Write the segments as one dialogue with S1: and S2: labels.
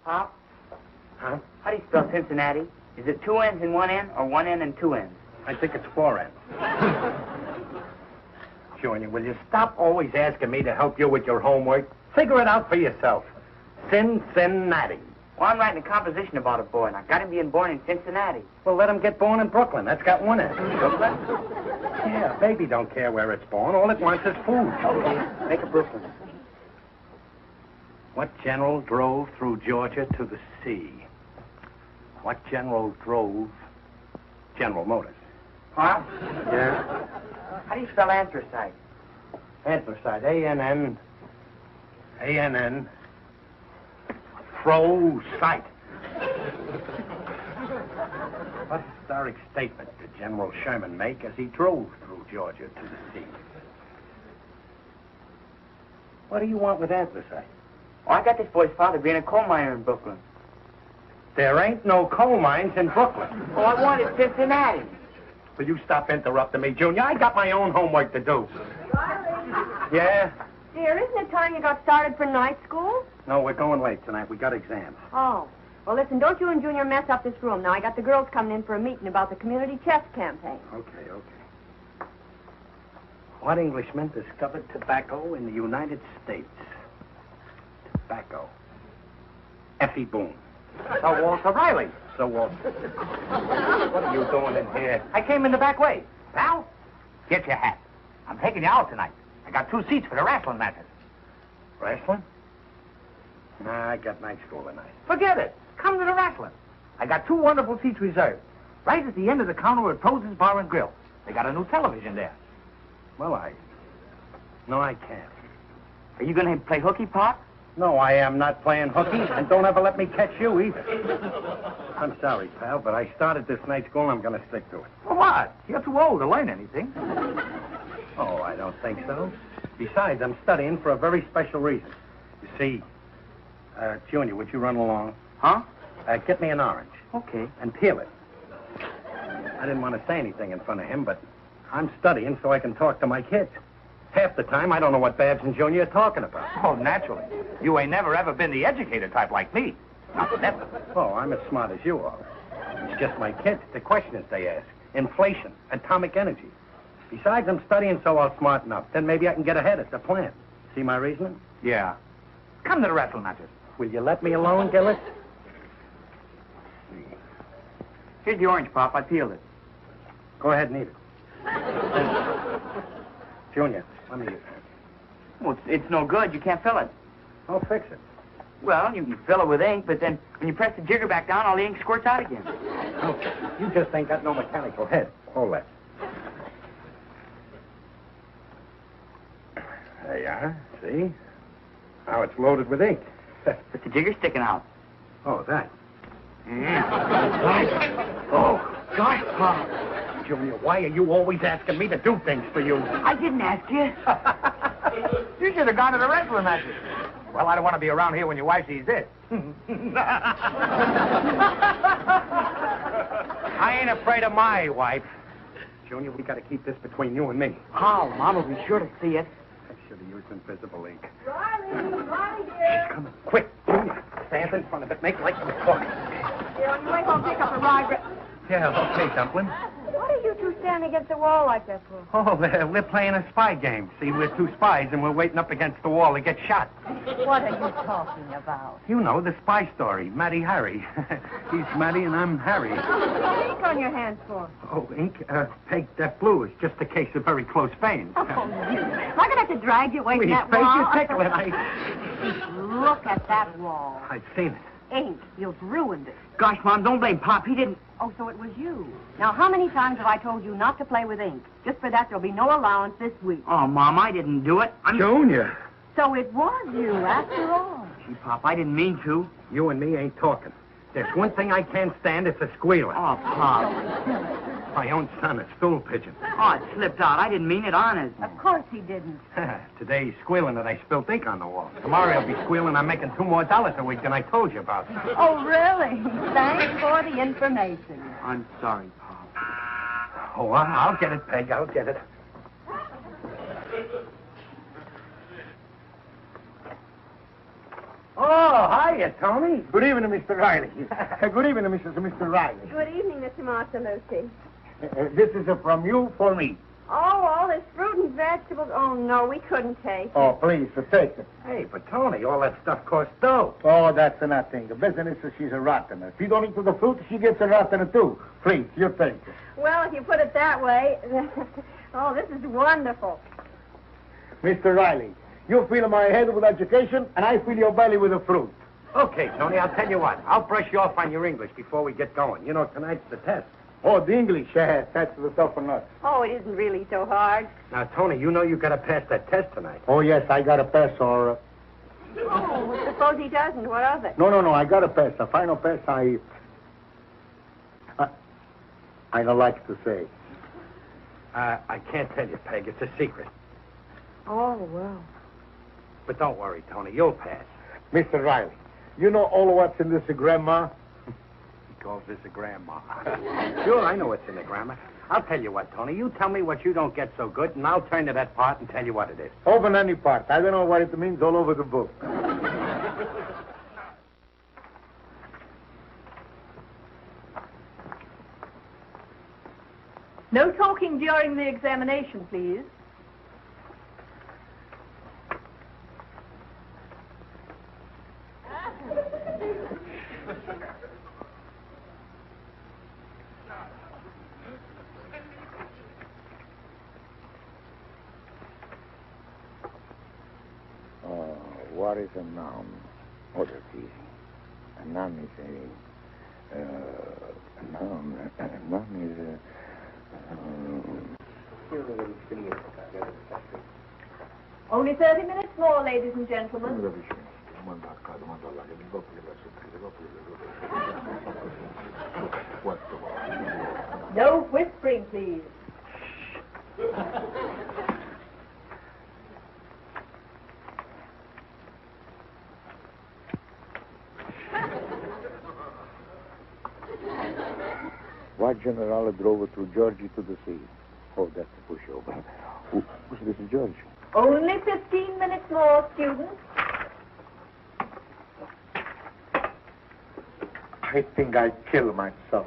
S1: Pop?
S2: Huh?
S1: How do you spell Cincinnati? Is it 2 N's and 1 N, or 1 N and 2 N's?
S2: I think it's 4 N's. Junior, will you stop always asking me to help you with your homework? Figure it out for yourself. Cincinnati.
S1: Well, I'm writing a composition about a boy, and I got him being born in Cincinnati.
S2: Well, let him get born in Brooklyn. That's got 1 N.
S1: Brooklyn?
S2: Yeah, baby don't care where it's born. All it wants is food.
S1: Okay, make a Brooklyn.
S2: What general drove through Georgia to the sea? What general drove General Motors?
S1: Pop?
S2: Yeah?
S1: How do you spell anthracite?
S2: Anthracite. A-N-N. A-N-N. Fro-site. What historic statement did General Sherman make as he drove through Georgia to the sea? What do you want with anthracite?
S1: Oh, I got this boy's father being a coal miner in Brooklyn.
S2: There ain't no coal mines in Brooklyn.
S1: Oh, I wanted Cincinnati.
S2: Will you stop interrupting me, Junior? I got my own homework to do. Yeah?
S3: Dear, isn't it time you got started for night school?
S2: No, we're going late tonight. We got exams.
S3: Oh. Well, listen, don't you and Junior mess up this room. Now, I got the girls coming in for a meeting about the community chess campaign.
S2: Okay. What Englishman discovered tobacco in the United States? Tobacco. F.E. Boone.
S4: So Walter Riley.
S2: So, Walter. What are you doing in here?
S4: I came in the back way. Pal, get your hat. I'm taking you out tonight. I got 2 seats for the wrestling matches.
S2: Wrestling? Nah, I got night school tonight.
S4: Forget it. Come to the wrestling. I got 2 wonderful seats reserved. Right at the end of the counter at Prose's Bar and Grill. They got a new television there.
S2: Well, No, I can't.
S1: Are you going to play hooky, Pop?
S2: No, I am not playing hooky, and don't ever let me catch you either. I'm sorry, pal, but I started this night school and I'm going to stick to it.
S4: For what? You're too old to learn anything.
S2: Oh, I don't think so. Besides, I'm studying for a very special reason. You see, Junior, would you run along?
S1: Huh?
S2: Get me an orange.
S1: Okay.
S2: And peel it. I didn't want to say anything in front of him, but I'm studying so I can talk to my kids. Half the time, I don't know what Babs and Junior are talking about.
S4: Oh, naturally. You ain't never ever been the educated type like me. Not never.
S2: Oh, I'm as smart as you are. It's just my kids, the questions they ask. Inflation, atomic energy. Besides, I'm studying so I'll smarten up. Then maybe I can get ahead at the plant. See my reasoning?
S4: Yeah. Come to the wrestling matches.
S2: Will you let me alone, Gillis?
S1: Here's the orange, Pop. I peeled it.
S2: Go ahead and eat it. Junior, let me...
S1: Well, it's no good. You can't fill it.
S2: I'll fix it.
S1: Well, you can fill it with ink, but then when you press the jigger back down, all the ink squirts out again.
S2: Okay. You just ain't got no mechanical head. Hold that. There you are. See? Now it's loaded with ink.
S1: But the jigger's sticking out.
S2: Oh, that.
S1: Oh, gosh, Pop.
S2: Junior, why are you always asking me to do things for you?
S1: I didn't ask you.
S4: You should have gone to the wrestling matches. Well, I don't want to be around here when your wife sees this.
S2: I ain't afraid of my wife. Junior, we got to keep this between you and me.
S1: Oh, Mom will be sure to see it.
S2: I should have used invisible ink.
S3: Riley,
S2: She's
S3: dear.
S2: coming. Quick, Junior. Stand in front of it. Make like you're talking.
S3: Dear, on your way home, pick up a rye.
S2: Yeah, okay, Dumpling.
S3: What are you two standing against the wall like that for?
S2: Oh, we're playing a spy game. See, we're 2 spies, and we're waiting up against the wall to get shot.
S3: What are you talking about?
S2: You know, the spy story, Matty Harry. He's Matty, and I'm Harry.
S3: What are ink on your hands for?
S2: Oh, ink? Peg that blue is just a case of very close veins.
S3: Oh, you. Am I going to have to drag you away from
S2: Please,
S3: that
S2: face
S3: wall?
S2: you're tickling.
S3: Look at that wall.
S2: I've seen it.
S3: Ink. You've ruined it.
S1: Gosh, Mom, don't blame Pop. He didn't...
S3: Oh, so it was you. Now, how many times have I told you not to play with ink? Just for that, there'll be no allowance this week.
S1: Oh, Mom, I didn't do it.
S2: Junior.
S3: So it was you, after all.
S1: Gee, Pop, I didn't mean to.
S2: You and me ain't talking. There's one thing I can't stand, it's a squealer.
S1: Oh, Pop.
S2: My own son, a stool pigeon.
S1: Oh, it slipped out. I didn't mean it, honest.
S3: Of course he didn't.
S2: Today he's squealing that I spilled ink on the wall. Tomorrow he'll be squealing I'm making $2 more a week than I told you about.
S3: Oh, really? Thanks for the information.
S1: I'm sorry, Pop.
S2: Oh, I'll get it, Peg. I'll get it. Oh, hi hiya, Tony.
S4: Good evening, Mr. Riley. Good evening, Mr. Riley.
S3: Good evening, Mr. Marcelucci.
S4: This is from you for me.
S3: Oh, all this fruit and vegetables. Oh, no, we couldn't take it.
S4: Oh, please, take it.
S2: Hey, but Tony, all that stuff costs dough.
S4: Oh, that's nothing. The business is she's a rottener. If you don't eat the fruit, she gets a rottener too. Please, you take it.
S3: Well, if you put it that way. Oh, this is wonderful.
S4: Mr. Riley, you fill my head with education, and I fill your belly with the fruit.
S2: Okay, Tony, I'll tell you what. I'll brush you off on your English before we get going. You know, tonight's the test.
S4: Oh, the English, that's the tougher nut.
S3: Oh, it isn't really so hard.
S2: Now, Tony, you know you got to pass that test tonight.
S4: Oh, yes, I got a pass, or...
S3: Oh, suppose he doesn't. What of it?
S4: No, I got a pass. A final pass, I don't like to say.
S2: I can't tell you, Peg. It's a secret.
S3: Oh, well.
S2: But don't worry, Tony. You'll pass.
S4: Mr. Riley, you know all what's in this grandma?
S2: He calls this a grandma. Sure, I know what's in the grammar. I'll tell you what, Tony. You tell me what you don't get so good, and I'll turn to that part and tell you what it is.
S4: Open any part. I don't know what it means all over the book.
S5: No talking during the examination, please.
S4: What is a noun? Oh, that's easy. A noun is a noun. A noun is a...
S5: Only 30 minutes more, ladies and gentlemen. No whispering, please.
S4: What general drove through Georgia to the sea? Oh, that's a pushover. Who's this George?
S5: Only 15 minutes more, students.
S4: I think I'd kill myself.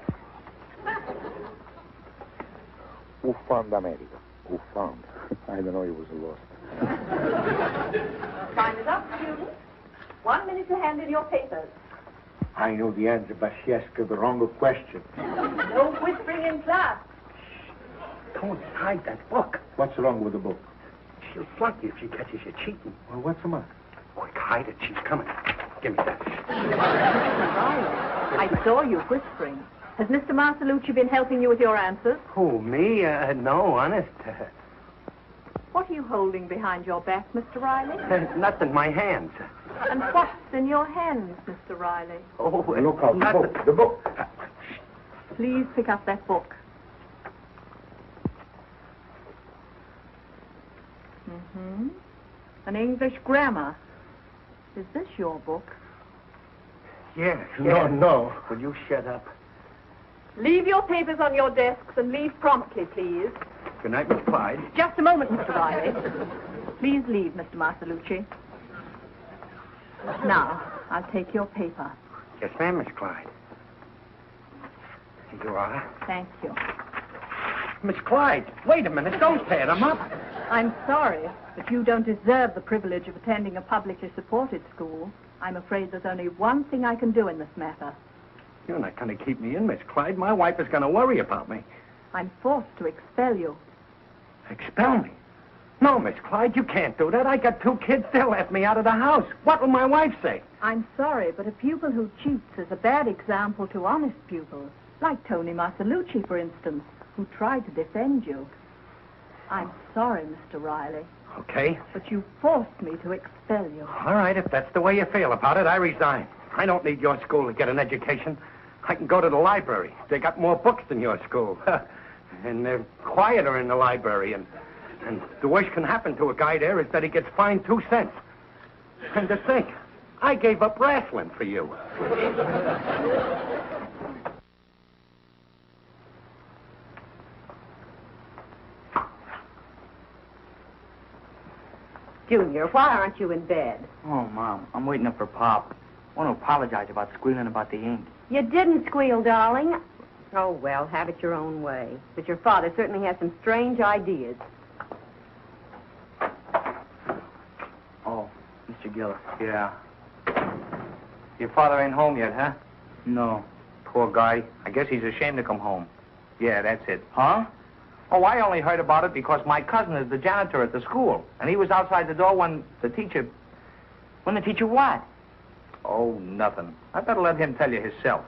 S4: Who found America? Who found? I don't know, he was lost.
S5: Time is up, students. 1 minute to hand in your papers.
S4: I know the answer, but she asked the wrong question.
S5: No whispering in class.
S2: Tony, hide that book.
S4: What's wrong with the book?
S2: She'll flunk you if she catches you cheating.
S4: Well, what's the matter?
S2: Quick, hide it. She's coming. Give me that.
S5: I saw you whispering. Has Mr. Marcelucci been helping you with your answers?
S2: Who, me? No, honest.
S5: What are you holding behind your back, Mr. Riley?
S2: Nothing, my hands.
S5: And what's in your hands, Mr. Riley?
S2: Oh,
S4: Look out,
S2: nothing.
S4: the book.
S5: Please pick up that book. An English grammar. Is this your book?
S2: Yeah.
S4: No.
S2: Will you shut up?
S5: Leave your papers on your desks and leave promptly, please.
S2: Good night, Miss Clyde.
S5: Just a moment, Mr. Riley. Please leave, Mr. Marcelucci. Now, I'll take your paper.
S2: Yes, ma'am, Miss Clyde. Here you are.
S5: Thank you.
S2: Miss Clyde, wait a minute. Don't tear them up.
S5: I'm sorry, but you don't deserve the privilege of attending a publicly supported school. I'm afraid there's only one thing I can do in this matter.
S2: You're not going to keep me in, Miss Clyde. My wife is going to worry about me.
S5: I'm forced to expel you.
S2: Expel me? No, Miss Clyde, you can't do that. I got 2 kids. They'll let me out of the house. What will my wife say?
S5: I'm sorry, but a pupil who cheats is a bad example to honest pupils. Like Tony Marcelucci, for instance, who tried to defend you. I'm sorry, Mr. Riley.
S2: Okay.
S5: But you forced me to expel you.
S2: All right, if that's the way you feel about it, I resign. I don't need your school to get an education. I can go to the library. They got more books than your school. And they're quieter in the library. And the worst can happen to a guy there is that he gets fined 2 cents. And to think, I gave up wrestling for you.
S3: Junior, why aren't you in bed?
S1: Oh, Mom, I'm waiting up for Pop. want to apologize about squealing about the ink.
S3: You didn't squeal, darling. Oh, well, have it your own way. But your father certainly has some strange ideas.
S1: Oh, Mr. Gillis.
S2: Yeah. Your father ain't home yet, huh?
S1: No.
S2: Poor guy. I guess he's ashamed to come home. Yeah, that's it.
S1: Huh?
S2: Oh, I only heard about it because my cousin is the janitor at the school, and he was outside the door when the teacher...
S1: When the teacher what?
S2: Oh, nothing. I better let him tell you himself.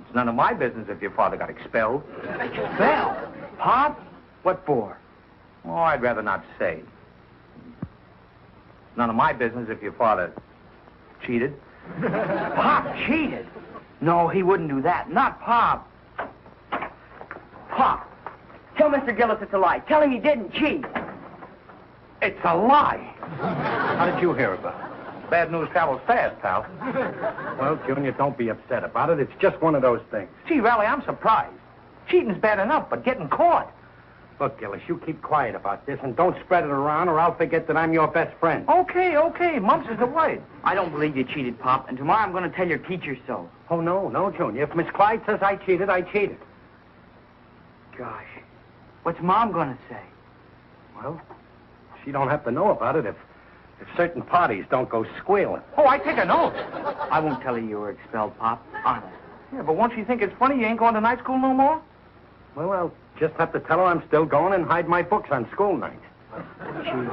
S2: It's none of my business if your father got expelled.
S1: Expelled? Pop? What for?
S2: Oh, I'd rather not say. It's none of my business if your father cheated.
S1: Pop cheated? No, he wouldn't do that. Not Pop. Pop, tell Mr. Gillis it's a lie. Tell him he didn't cheat.
S2: It's a lie. How did you hear about it? Bad news travels fast, pal. Well, Junior, don't be upset about it. It's just one of those things. Gee, Riley, I'm surprised. Cheating's bad enough, but getting caught. Look, Gillis, you keep quiet about this and don't spread it around or I'll forget that I'm your best friend. Okay. Mumps is the word.
S1: I don't believe you cheated, Pop, and tomorrow I'm going to tell your teacher so.
S2: Oh, no, Junior. If Miss Clyde says I cheated, I cheated.
S1: Gosh, what's Mom going to say?
S2: Well, she don't have to know about it if certain parties don't go squealing. Oh, I take a note.
S1: I won't tell her you were expelled, Pop. Honest.
S2: Yeah, but won't she think it's funny you ain't going to night school no more? Well, I'll just have to tell her I'm still going and hide my books on school nights.
S1: Gee,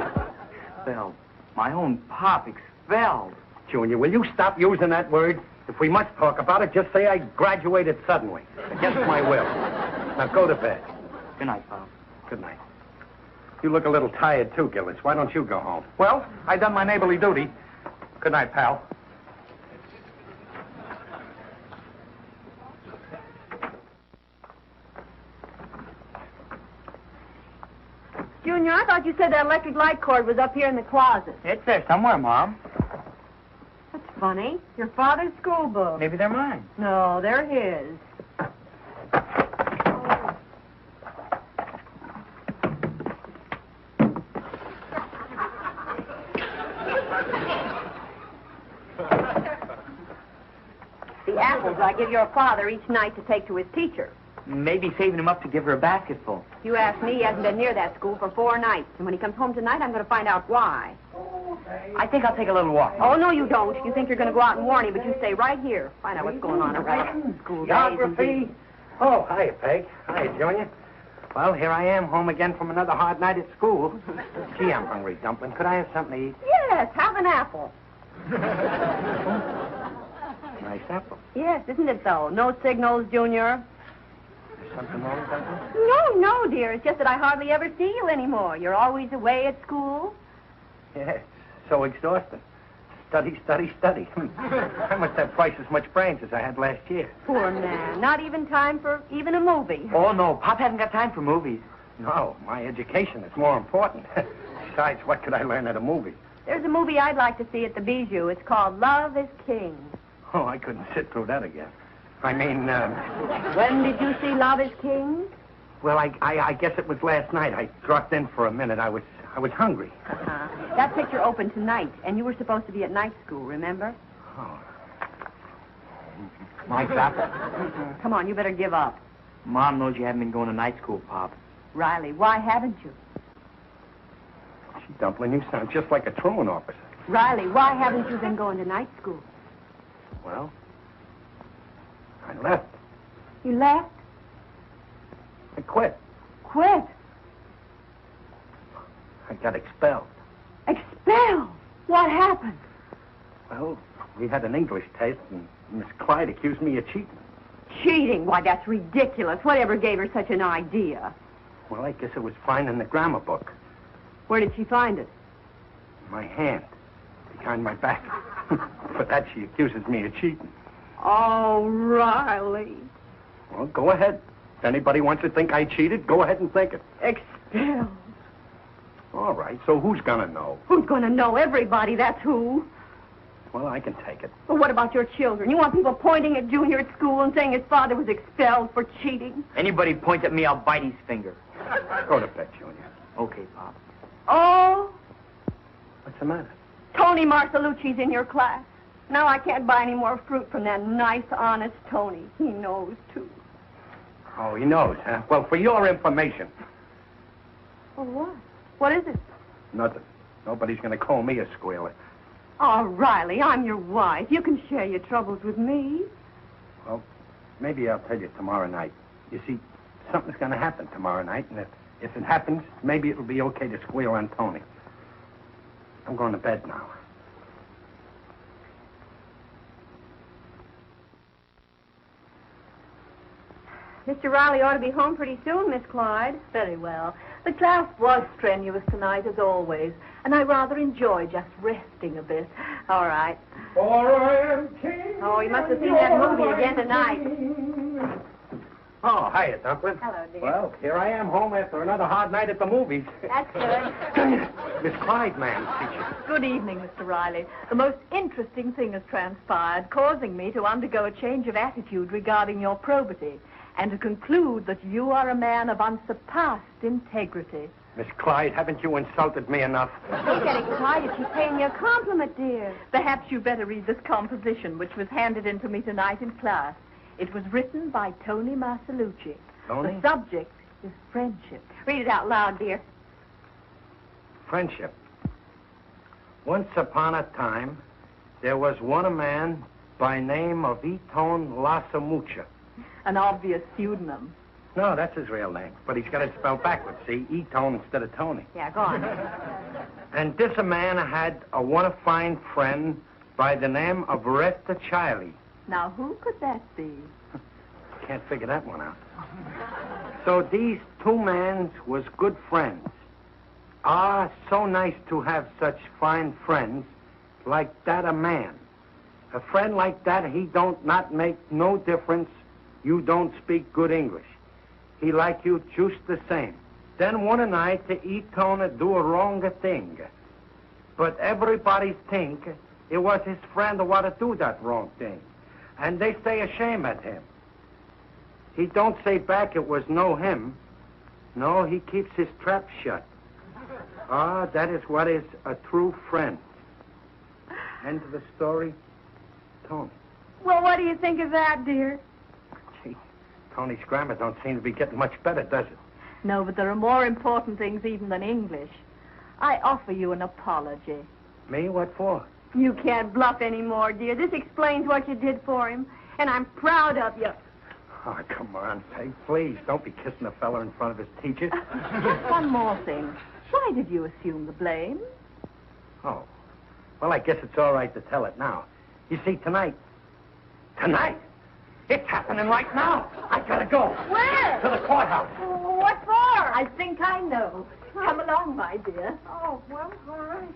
S1: expelled. My own Pop expelled.
S2: Junior, will you stop using that word? If we must talk about it, just say I graduated suddenly, against my will. Now go to bed.
S1: Good night, Pop.
S2: Good night. You look a little tired, too, Gillis. Why don't you go home? Well, I done my neighborly duty. Good night, pal.
S3: Junior, I thought you said that electric light cord was up here in the closet.
S1: It's there somewhere, Mom.
S3: That's funny. Your father's school books.
S1: Maybe they're mine.
S3: No, they're his. The apples I give your father each night to take to his teacher.
S1: Maybe saving him up to give her a basketful.
S3: If you ask me, he hasn't been near that school for 4 nights. And when he comes home tonight, I'm going to find out why.
S1: I think I'll take a little walk.
S3: Oh, no, you don't. You think you're going to go out and warn him, but you stay right here. Find out what's going on around school days.
S2: Geography. Oh, hiya, Peg. Hiya, Junior. Well, here I am, home again from another hard night at school. Gee, I'm hungry, Dumpling. Could I have something to eat?
S3: Yes, have an apple.
S2: Nice apple.
S3: Yes, isn't it, though? No signals, Junior.
S2: There's something wrong with that?
S3: No, dear. It's just that I hardly ever see you anymore. You're always away at school.
S2: Yes, so exhausting. Study. I must have twice as much brains as I had last year.
S3: Poor man. Not even time for even a movie.
S1: Oh, no. Pop hasn't got time for movies.
S2: No, my education is more important. Besides, what could I learn at a movie?
S3: There's a movie I'd like to see at the Bijou. It's called Love is King.
S2: Oh, I couldn't sit through that again. I mean,
S3: When did you see Love is King?
S2: well, I guess it was last night. I dropped in for a minute. I was hungry.
S3: That picture opened tonight, and you were supposed to be at night school, remember?
S2: Oh. Nice apple.
S3: Come on, you better give up.
S1: Mom knows you haven't been going to night school, Pop.
S3: Riley, why haven't you?
S2: Gee, Dumpling, you sound just like a truant officer.
S3: Riley, why haven't you been going to night school?
S2: Well, I left.
S3: You left?
S2: I quit.
S3: Quit?
S2: I got expelled.
S3: Expelled? What happened?
S2: Well, we had an English test, and Miss Clyde accused me of cheating.
S3: Cheating? Why, that's ridiculous. Whatever gave her such an idea?
S2: Well, I guess it was fine in the grammar book.
S3: Where did she find it?
S2: My hand, behind my back. For that, she accuses me of cheating.
S3: Oh, Riley.
S2: Well, go ahead. If anybody wants to think I cheated, go ahead and think it.
S3: Expelled.
S2: All right, so who's gonna know?
S3: Who's going to know? Everybody, that's who.
S2: Well, I can take it.
S3: Well, what about your children? You want people pointing at Junior at school and saying his father was expelled for cheating?
S1: Anybody points at me, I'll bite his finger.
S2: Go to bed, Junior.
S1: Okay, Pop.
S3: Oh,
S2: What's the matter?
S3: Tony Marcelucci's in your class. Now I can't buy any more fruit from that nice, honest Tony. He knows, too.
S2: Oh, he knows, huh? Well, for your information.
S3: Oh, what? What is it?
S2: Nothing. Nobody's going to call me a squealer.
S3: Oh, Riley, I'm your wife. You can share your troubles with me.
S2: Well, maybe I'll tell you tomorrow night. You see, something's going to happen tomorrow night, and if it happens, maybe it'll be okay to squeal on Tony. I'm going to bed now.
S3: Mr. Riley ought to be home pretty soon, Miss Clyde.
S5: Very well. The class was strenuous tonight, as always, and I rather enjoy just resting a bit.
S3: All right.
S2: Oh,
S3: you must have seen that movie again tonight.
S2: Oh, hiya, Dumplin.
S3: Hello, dear.
S2: Well, here I am home after another hard night at the movies.
S3: That's good.
S2: Miss Clyde, ma'am, teacher.
S5: Good evening, Mr. Riley. The most interesting thing has transpired, causing me to undergo a change of attitude regarding your probity, and to conclude that you are a man of unsurpassed integrity.
S2: Miss Clyde, haven't you insulted me enough?
S3: Don't get excited. She's paying you a compliment, dear.
S5: Perhaps you better read this composition, which was handed in to me tonight in class. It was written by Tony Marcelucci.
S2: Tony?
S5: The subject is friendship.
S3: Read it out loud, dear.
S2: Friendship. Once upon a time, there was one a man by name of Eton Lasamucha.
S5: An obvious pseudonym.
S2: No, that's his real name, but he's got it spelled backwards, see? Eton instead of Tony.
S3: Yeah, go on.
S2: And this a man had a one fine friend by the name of Retta Chiley.
S5: Now, who could that be?
S2: Can't figure that one out. So these two mans was good friends. Ah, so nice to have such fine friends like that a man. A friend like that, he don't not make no difference you don't speak good English. He like you just the same. Then one night to Eton do a wrong thing. But everybody think it was his friend who want to do that wrong thing. And they say ashamed at him. He don't say back it was no him. No, he keeps his trap shut. Ah, that is what is a true friend. End of the story, Tony.
S3: Well, what do you think of that, dear?
S2: Gee, Tony's grammar don't seem to be getting much better, does it?
S5: No, but there are more important things even than English. I offer you an apology.
S2: Me? What for?
S3: You can't bluff anymore, dear. This explains what you did for him, and I'm proud of you.
S2: Oh, come on, Peg, please. Don't be kissing a fella in front of his teacher.
S5: Just one more thing. Why did you assume the blame?
S2: Oh. Well, I guess it's all right to tell it now. You see, tonight... Tonight? It's happening right now. I gotta go.
S3: Where?
S2: To the courthouse.
S3: What for?
S5: I think I know. Come along, my dear.
S3: Oh, well, all right.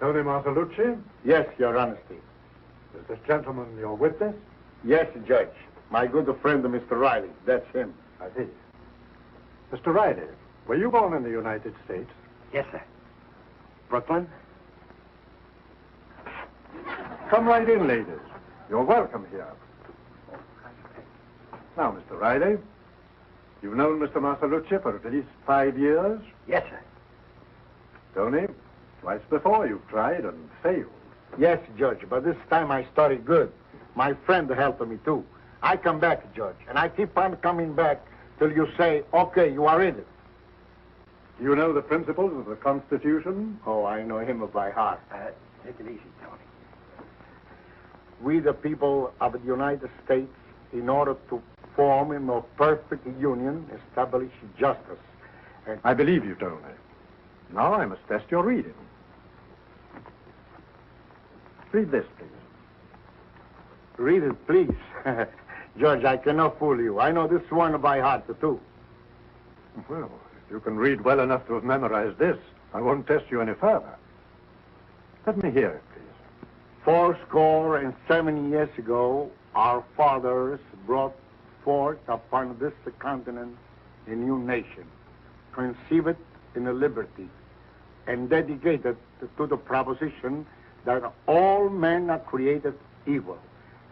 S6: Tony Marcelucci,
S4: Yes, Your Honesty.
S6: is this gentleman your witness?
S4: Yes, Judge. My good friend, Mr. Riley. That's him.
S6: I see. Mr. Riley, were you born in the United States?
S2: Yes, sir. Brooklyn?
S6: Come right in, ladies. You're welcome here. Now, Mr. Riley, you've known Mr. Marcelucci for at least 5 years.
S2: Yes, sir.
S6: Tony, twice before you've tried and failed.
S4: Yes, Judge, but this time I started good. My friend helped me, too. I come back, Judge, and I keep on coming back till you say, okay, you are in it.
S6: Do you know the principles of the Constitution?
S4: Oh, I know him by heart.
S2: Take it easy, Tony.
S4: We, the people of the United States, in order to form a more perfect union, establish justice. And
S6: I believe you, Tony. Now I must test your reading. Read this, please.
S4: read it, please. Judge, I cannot fool you. I know this one by heart, too.
S6: Well, if you can read well enough to have memorized this, I won't test you any further. Let me hear it, please.
S4: 70 years ago, our fathers brought forth upon this continent a new nation, conceived in a liberty, and dedicated to the proposition that all men are created equal.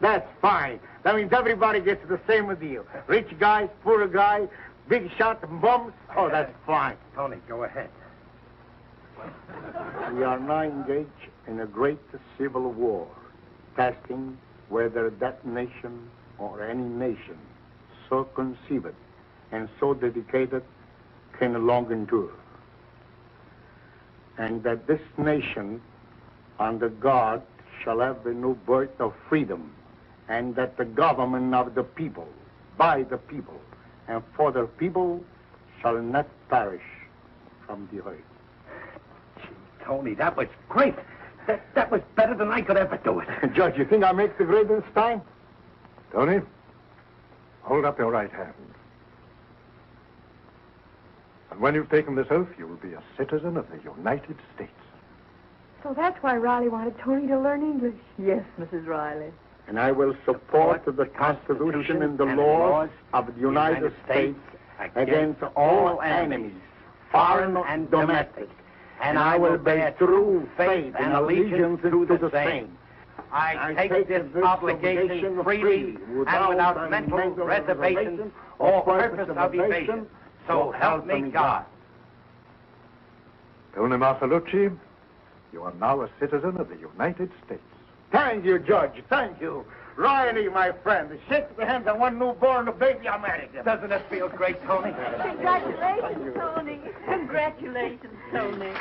S4: That's fine. That means everybody gets the same deal. Rich guys, poor guy, big shot, bums. Oh, that's fine.
S2: Tony, go ahead.
S4: We are now engaged in a great civil war, testing whether that nation or any nation so conceived and so dedicated can long endure. And that this nation under God shall have a new birth of freedom, and that the government of the people, by the people, and for the people shall not perish from the earth.
S2: Gee, Tony, that was great. That was better than I could ever do it.
S4: Judge, you think I make the grade this time?
S6: Tony, hold up your right hand. And when you've taken this oath, you will be a citizen of the United States.
S5: So that's why Riley wanted Tony to learn English. Yes, Mrs. Riley.
S4: And I will support the Constitution and the laws of the United States against all enemies, foreign and domestic. And I will bear true faith and allegiance to the same.
S2: I take this obligation freely and without mental reservation or purpose of evasion. So help me God.
S6: Tony Marcellucci, you are now a citizen of the United States.
S4: Thank you, Judge. Thank you. Riley, my friend, shake the hands of one newborn baby American.
S2: Doesn't it feel great, Tony?
S5: Congratulations, Tony. Congratulations, Tony.